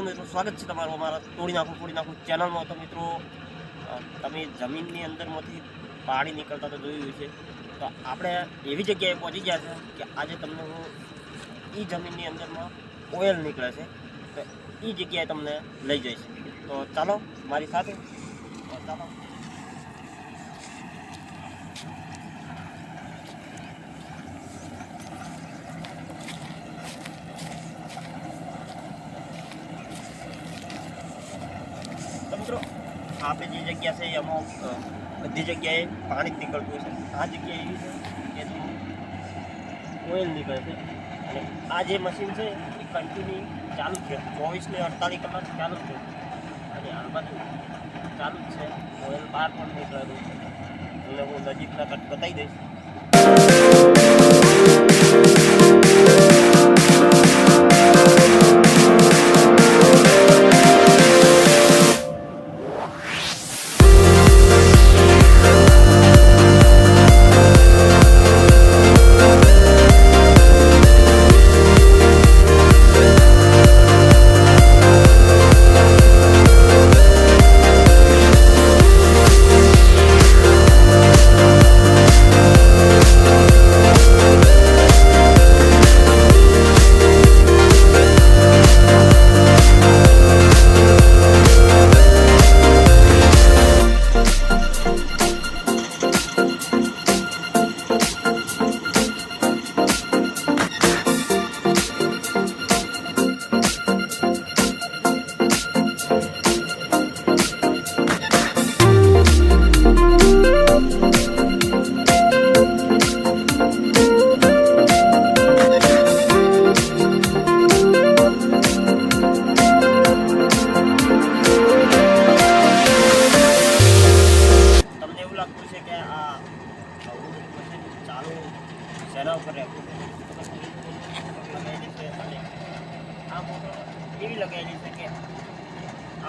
તો મિત્રો સ્વાગત છે તમારું અમારા તોડી નાખું ચેનલમાં. તો મિત્રો તમે જમીનની અંદરમાંથી પાણી નીકળતા તો જોયું છે. તો આપણે એવી જગ્યાએ પહોંચી ગયા છે કે આજે તમને હું એ જમીનની અંદરમાં ઓઇલ નીકળે છે તો એ જગ્યાએ તમને લઈ જઈશ. તો ચાલો મારી સાથે. ચાલો મિત્રો આપણે જે જગ્યા છે એમાં બધી જગ્યાએ પાણી જ નીકળતું છે. આ જગ્યા એવી છે કે ઓઇલ નીકળે છે અને આ જે મશીન છે એ કન્ટિન્યુ ચાલુ જ છે, 24 ને 48 કલાક ચાલુ જ છે. અને આ બાજુ ચાલુ જ છે, ઓઇલ બહાર પણ નીકળેલું છે. એટલે હું નજીકના કટ બતાવી દઈશ. ચાલુ શેના ઉપર લગાવેલી છે અને આ મોટર એવી લગાવેલી છે કે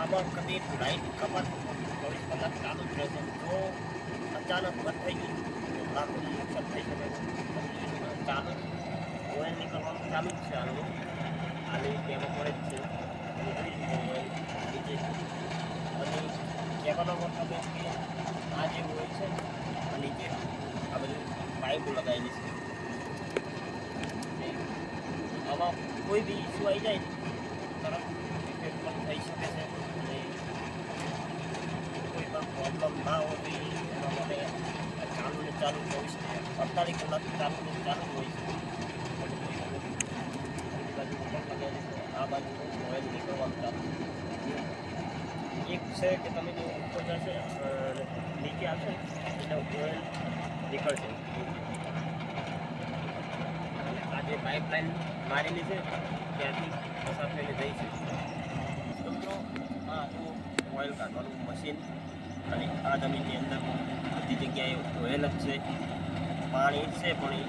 આમાં કદી લાઇટ કપાત 24 કલાક ચાલુ જ રહેશે. જો અચાનક બંધ થઈ ગયું તો લાખોનું નુકસાન થઈ શકે છે. ચાલુ ઓઇલ નીકળવાનું ચાલુ જ છે. હાલ તેમાં પડે જ છે ઓઇલ નીચે. અને કહેવાનો મતલબ એમ કે આ જે ઓઇલ છે નીચે આ બધું પાઇપો લગાવેલી છે. આમાં કોઈ બી ઇસ્યુ આવી જાય તરત રિપેર પણ થઈ શકે છે. અને કોઈ પણ પ્રોબ્લેમ ના હોય તો એના માટે ચાલુ ને ચાલુ 24 ને 48 કલાક ચાલુ ને ચાલુ હોય છે. બાજુ પણ લગાવેલી છે, આ બાજુ ઓઇલ નીકળવાનું ચાલુ છે. એક છે કે તમે જો ઉપર જશે નીચે આવશે એટલે ઓઇલ નીકળશે. આ જે પાઇપલાઇન મારેલી છે ત્યાંથી પસાર થઈને જઈ છે. તો મિત્રો આ તો ઓઇલ કાઢવાનું મશીન અને આ જમીનની અંદર બધી જગ્યાએ ઓઇલ જ છે. પાણી છે પણ એ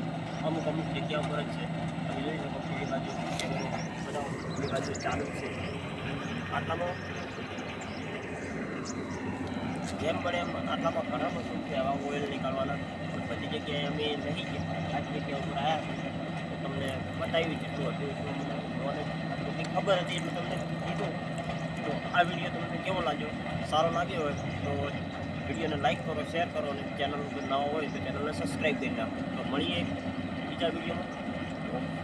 અમુક જગ્યા ઉપર જ છે. તમે જોઈ શકો છો એ બાજુ કેમેરો બનાવો એ બાજુ ચાલુ છે. આટલામાં જેમ પડે એમ આટલામાં ઘણા મશીન છે આવા ઓઇલ નીકાળવાના. બધી જગ્યાએ અમે નહીં ગયા, આ જગ્યા ઉપર આવ્યા તો તમને બતાવી જેટલું હતું એટલું નોલેજ જેટલી ખબર હતી એટલું તમને કીધું. તો આ વિડીયો તમને કેવો લાગ્યો? સારો લાગ્યો હોય તો વિડીયોને લાઈક કરો, શેર કરો અને ચેનલ ઉપર નવા હોય તો ચેનલને સબસ્ક્રાઈબ કરી નાખો. તો મળીએ બીજા વિડીયોમાં.